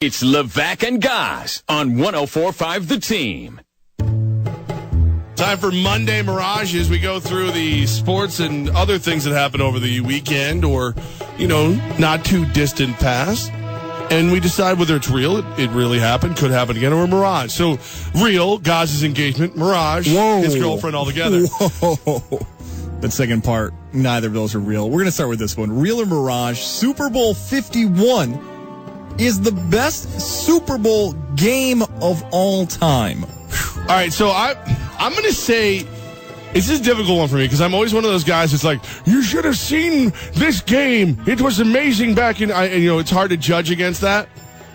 It's Levac and Goss on 104.5 The Team. Time for Monday Mirages. We go through the sports and other things that happened over the weekend or, not too distant past. And we decide whether it's real, it really happened, could happen again, or a mirage. So, real, Gaz's engagement, mirage, his girlfriend all together. Whoa. That second part, neither of those are real. We're going to start with this one. Real or mirage, Super Bowl 51 is the best Super Bowl game of all time. All right, so I'm going to say it's just a difficult one for me because I'm always one of those guys that's like, you should have seen this game. It was amazing back in, it's hard to judge against that.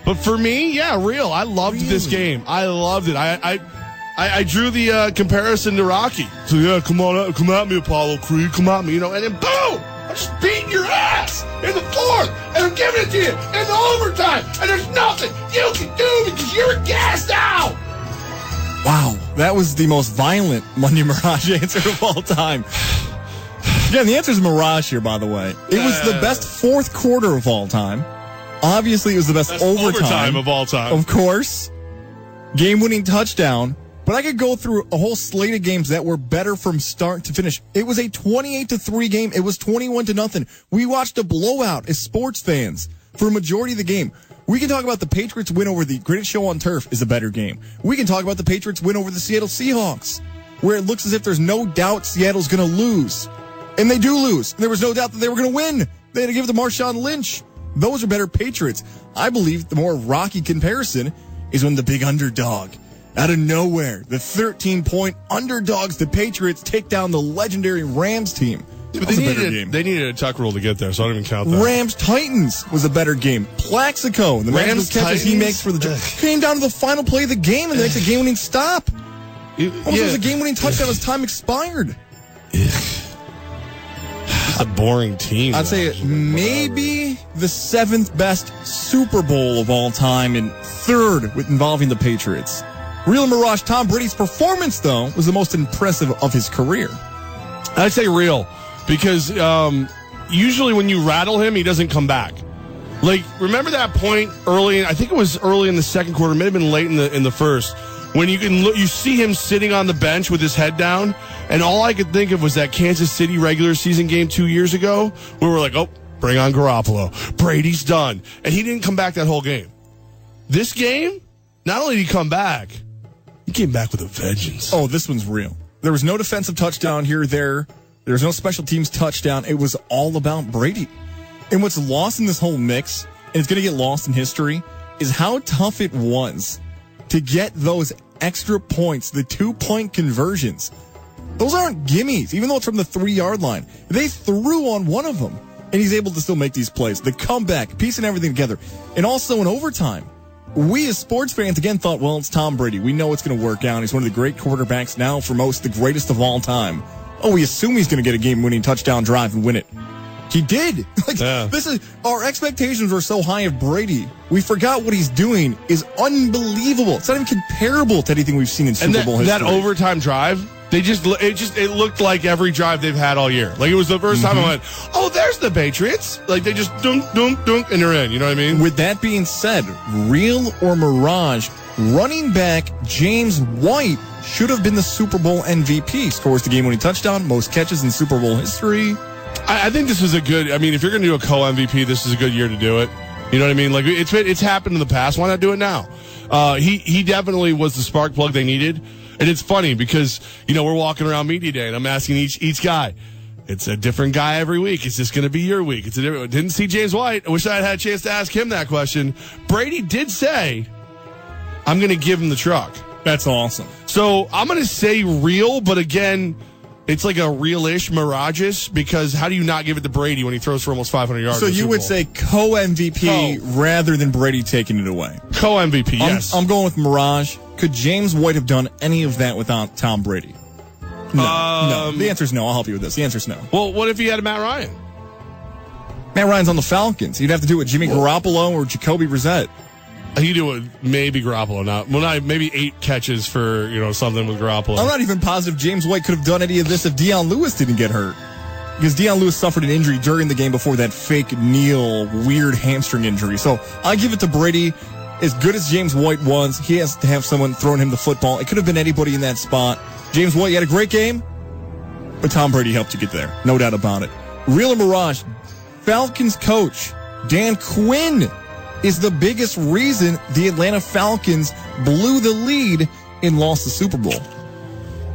But for me, yeah, real. I loved this game. I loved it. I drew the comparison to Rocky. So, yeah, come at me, Apollo Creed, come at me, and then boom! I'm just beating your ass in the fourth, and I'm giving it to you in the overtime, and there's nothing you can do because you're gassed out. Wow, that was the most violent Monday Mirage answer of all time. Yeah, the answer is Mirage here, by the way. It was the best fourth quarter of all time. Obviously, it was the best overtime of all time. Of course. Game-winning touchdown. But I could go through a whole slate of games that were better from start to finish. It was a 28-3 game. It was 21-0. We watched a blowout as sports fans for a majority of the game. We can talk about the Patriots win over the Greatest Show on Turf is a better game. We can talk about the Patriots win over the Seattle Seahawks, where it looks as if there's no doubt Seattle's going to lose. And they do lose. There was no doubt that they were going to win. They had to give it to Marshawn Lynch. Those are better Patriots. I believe the more rocky comparison is when the big underdog, out of nowhere, the 13-point underdogs, the Patriots, take down the legendary Rams team. Yeah, but they needed a tuck rule to get there, so I don't even count that. Rams-Titans was a better game. Plaxico, the magical catches he makes for the came down to the final play of the game and makes a game-winning stop. Almost was a game-winning touchdown as time expired. It's a boring team. I'd say maybe the seventh best Super Bowl of all time and third with involving the Patriots. Real Mirage, Tom Brady's performance, though, was the most impressive of his career. I'd say real, because usually when you rattle him, he doesn't come back. Like, remember that point early? I think it was early in the second quarter, may have been late in the first, when you see him sitting on the bench with his head down, and all I could think of was that Kansas City regular season game 2 years ago, where we're like, oh, bring on Garoppolo. Brady's done. And he didn't come back that whole game. This game, not only did he come back, he came back with a vengeance. Oh, this one's real. There was no defensive touchdown here or there. There was no special teams touchdown. It was all about Brady. And what's lost in this whole mix, and it's going to get lost in history, is how tough it was to get those extra points, the 2-point conversions. Those aren't gimmies, even though it's from the 3-yard line. They threw on one of them, and he's able to still make these plays. The comeback, piecing everything together. And also in overtime, we as sports fans, again, thought, well, it's Tom Brady. We know it's going to work out. He's one of the great quarterbacks now, for most, the greatest of all time. Oh, we assume he's going to get a game-winning touchdown drive and win it. He did. Our expectations were so high of Brady. We forgot what he's doing is unbelievable. It's not even comparable to anything we've seen in Super Bowl history. That overtime drive, it looked like every drive they've had all year. Like, it was the first time I went, oh, there's the Patriots. Like, they just dunk, dunk, dunk, and they're in. You know what I mean? With that being said, real or mirage, running back James White should have been the Super Bowl MVP. Scores the game-winning touchdown, most catches in Super Bowl history. I think this is if you're going to do a co-MVP, this is a good year to do it. You know what I mean? Like, it's happened in the past. Why not do it now? He definitely was the spark plug they needed. And it's funny because, we're walking around media day and I'm asking each guy, it's a different guy every week. Is this going to be your week? Didn't see James White. I wish I had a chance to ask him that question. Brady did say, I'm going to give him the truck. That's awesome. So I'm going to say real, but again, it's like a real-ish Mirages, because how do you not give it to Brady when he throws for almost 500 yards? So you would say co-MVP rather than Brady taking it away? Co-MVP, yes. I'm going with Mirage. Could James White have done any of that without Tom Brady? No. The answer is no. I'll help you with this. The answer is no. Well, what if he had Matt Ryan? Matt Ryan's on the Falcons. You'd have to do it with Jimmy Garoppolo or Jacoby Brissett. You do it maybe Garoppolo now. Well, maybe 8 catches for, something with Garoppolo. I'm not even positive James White could have done any of this if Deion Lewis didn't get hurt. Because Deion Lewis suffered an injury during the game before that fake kneel, weird hamstring injury. So I give it to Brady. As good as James White was, he has to have someone throwing him the football. It could have been anybody in that spot. James White, you had a great game, but Tom Brady helped you get there. No doubt about it. Real or Mirage, Falcons coach Dan Quinn is the biggest reason the Atlanta Falcons blew the lead and lost the Super Bowl.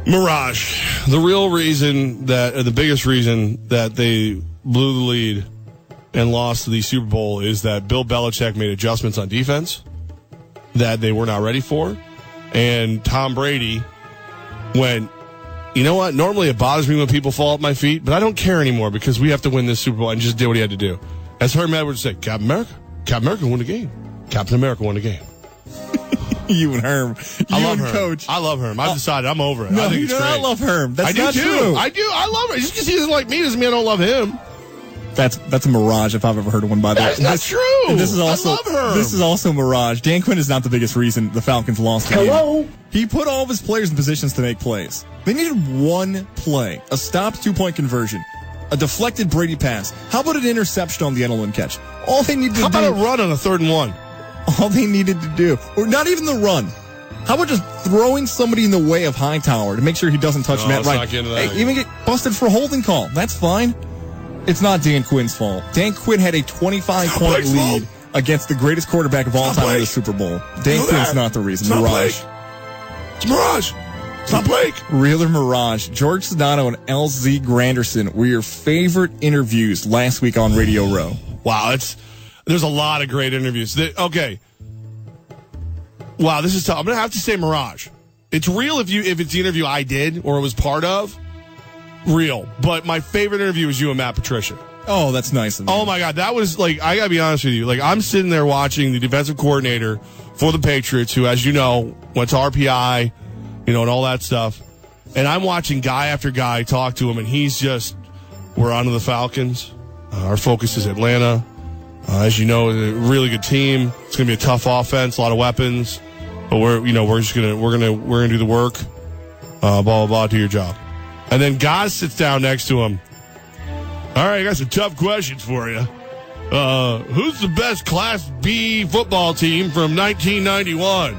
Mirage. The real reason the biggest reason that they blew the lead and lost the Super Bowl is that Bill Belichick made adjustments on defense that they were not ready for. And Tom Brady went, you know what? Normally it bothers me when people fall at my feet, but I don't care anymore because we have to win this Super Bowl, and just did what he had to do. As Herm Edwards said, Captain America won the game. Captain America won the game. You and Herm. I love and Herm. Coach. I love Herm. I've decided I'm over it. No, I think you it's do great. not love Herm. That's not true. true. I do. I love her. Just because he doesn't like me doesn't mean I don't love him. That's a mirage if I've ever heard of one, by the way. That's not true. And this is also, I love Herm. This is also mirage. Dan Quinn is not the biggest reason the Falcons lost the game. He put all of his players in positions to make plays. They needed one play, a stopped 2-point conversion, a deflected Brady pass. How about an interception on the Edelman catch? All they needed to do. How about a run on a 3rd and 1? All they needed to do, or not even the run. How about just throwing somebody in the way of Hightower to make sure he doesn't touch Matt Ryan? Hey, even get busted for a holding call. That's fine. It's not Dan Quinn's fault. Dan Quinn had a 25-point lead against the greatest quarterback of all time in the Super Bowl. Dan Quinn's not the reason. Mirage. It's Mirage. It's not Blake. Real or Mirage? George Sedano and LZ Granderson were your favorite interviews last week on Radio Row. Wow, there's a lot of great interviews. Okay. Wow, this is tough. I'm going to have to say Mirage. It's real if it's the interview I did or was part of. Real. But my favorite interview was you and Matt Patricia. Oh, that's nice of you. Oh, my God. That was, I got to be honest with you. I'm sitting there watching the defensive coordinator for the Patriots, who, as you know, went to RPI, and all that stuff. And I'm watching guy after guy talk to him, and he's just, we're on to the Falcons. Our focus is Atlanta. As you know, a really good team. It's going to be a tough offense, a lot of weapons. But we're gonna do the work. Blah blah blah. Do your job. And then Goz sits down next to him. All right, I got some tough questions for you. Who's the best Class B football team from 1991?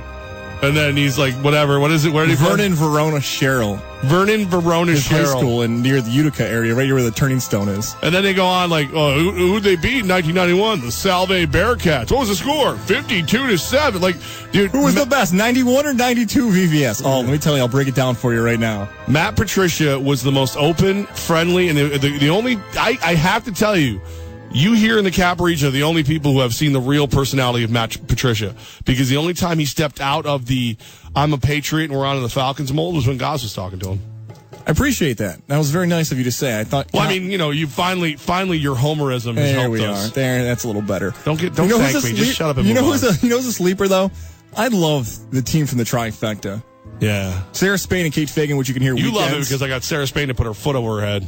And then he's like, whatever. What is it? Where did he from? Vernon Verona Sherrill. Vernon Verona Sherrill. High school and near the Utica area, right where the Turning Stone is. And then they go on who'd they beat in 1991? The Salve Bearcats. What was the score? 52-7. Dude, who was the best? 91 or 92 VVS? Oh, let me tell you, I'll break it down for you right now. Matt Patricia was the most open, friendly, and the only. I have to tell you. You here in the Cap region are the only people who have seen the real personality of Matt Patricia, because the only time he stepped out of the I'm a Patriot and we're on to the Falcons mold was when Goz was talking to him. I appreciate that. That was very nice of you to say. I thought. Well, you finally your homerism has helped us. There, that's a little better. Don't thank me. Just shut up and move on. Who's a sleeper though? I love the team from the trifecta. Yeah, Sarah Spain and Kate Fagan, which you can hear. You weekends. love it because I got Sarah Spain to put her foot over her head.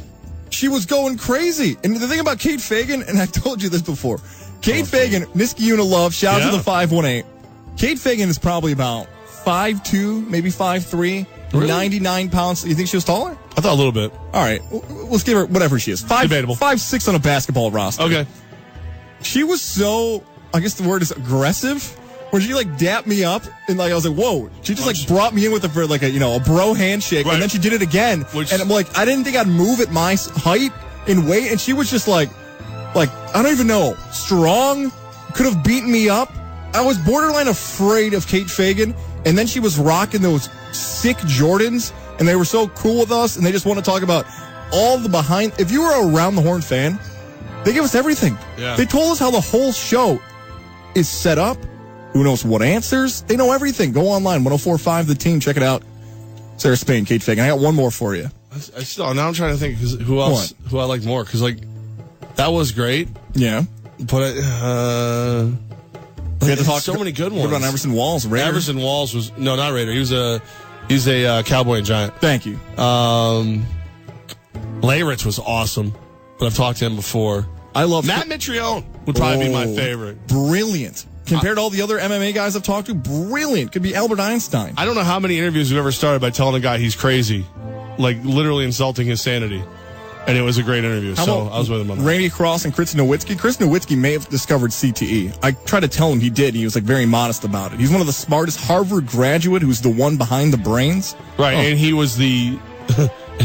She was going crazy. And the thing about Kate Fagan, and I've told you this before, Kate Fagan, Niskiuna Love, shout out to the 518. Kate Fagan is probably about 5'2", maybe 5'3", really? 99 pounds. You think she was taller? I thought a little bit. All right. Let's give her whatever she is. Debatable. 5'6" on a basketball roster. Okay. She was so, I guess the word is aggressive. When she dapped me up and I was like, whoa. She just brought me in with for a bro handshake, right. And then she did it again. And I'm like, I didn't think I'd move at my height and weight, and she was just like I don't even know, strong, could have beaten me up. I was borderline afraid of Kate Fagan, and then she was rocking those sick Jordans, and they were so cool with us, and they just want to talk about all the behind. If you were a Around the Horn fan, they give us everything. Yeah. They told us how the whole show is set up. Who knows what answers? They know everything. Go online, 104.5 The Team. Check it out. Sarah Spain, Kate Fagan. I got one more for you. Now I'm trying to think who else, who I liked more. Because, that was great. Yeah. But, we had to talk so many good ones. What about Everson Walls? Raider? Everson Walls was, no, not Raider. He's a Cowboy and Giant. Thank you. Layritz was awesome. But I've talked to him before. I love Matt Mitrione would probably be my favorite. Brilliant. Compared to all the other MMA guys I've talked to, brilliant. Could be Albert Einstein. I don't know how many interviews we've ever started by telling a guy he's crazy. Literally insulting his sanity. And it was a great interview, How so about I was with him on that. Randy Cross and Chris Nowitzki. Chris Nowitzki may have discovered CTE. I tried to tell him he did. He was like very modest about it. He's one of the smartest Harvard graduate who's the one behind the brains. Right, and he was he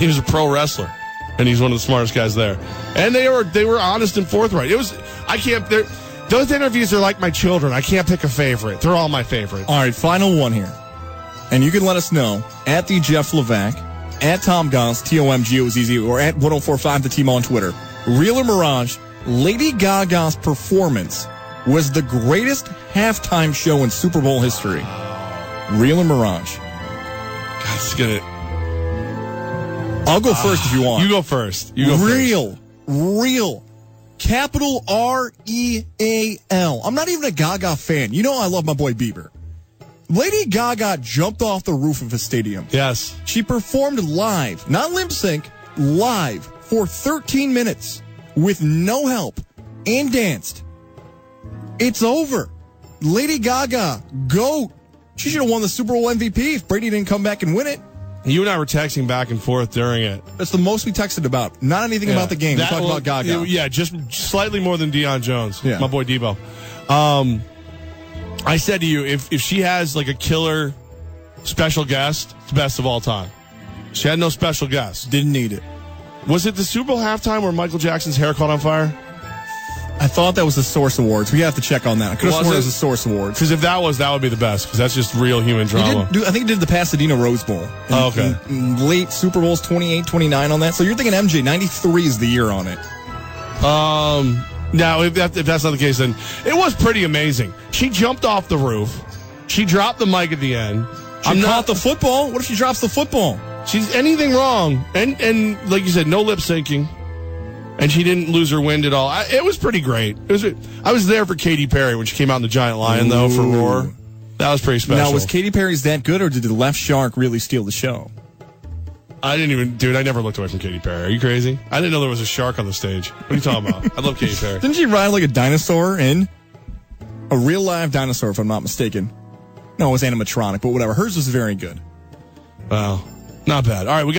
was a pro wrestler, and he's one of the smartest guys there. And they were honest and forthright. Those interviews are like my children. I can't pick a favorite. They're all my favorites. All right, final one here. And you can let us know at the Jeff Levac, at Tom Goss, TOMGOZZ, or at 1045 the team on Twitter. Real or Mirage, Lady Gaga's performance was the greatest halftime show in Super Bowl history. Real or Mirage? God, it's gonna. I'll go first if you want. You go first. Real. Capital R-E-A-L. I'm not even a Gaga fan. You know I love my boy Bieber. Lady Gaga jumped off the roof of a stadium. Yes. She performed live, not lip sync, live for 13 minutes with no help and danced. It's over. Lady Gaga, GOAT. She should have won the Super Bowl MVP if Brady didn't come back and win it. You and I were texting back and forth during it. That's the most we texted about. Not anything about the game. We talked about Gaga. Yeah, just slightly more than Deion Jones. Yeah. My boy Debo. I said to you, if she has like a killer special guest, it's the best of all time. She had no special guest. Didn't need it. Was it the Super Bowl halftime where Michael Jackson's hair caught on fire? I thought that was the Source Awards. We have to check on that. I could have sworn it was the Source Awards. Because if that would be the best, because that's just real human drama. I think he did the Pasadena Rose Bowl. Okay. In late Super Bowls, 28, 29 on that. So you're thinking MJ, 93 is the year on it. Now, if that's not the case, then it was pretty amazing. She jumped off the roof. She dropped the mic at the end. She caught the football. What if she drops the football? She's anything wrong. And like you said, no lip syncing. And she didn't lose her wind at all. It was pretty great. I was there for Katy Perry when she came out in the Giant Lion, though, for Roar. That was pretty special. Now, was Katy Perry's that good, or did the left shark really steal the show? I never looked away from Katy Perry. Are you crazy? I didn't know there was a shark on the stage. What are you talking about? I love Katy Perry. Didn't she ride like a dinosaur in? A real live dinosaur, if I'm not mistaken. No, it was animatronic, but whatever. Hers was very good. Wow. Not bad. All right, we got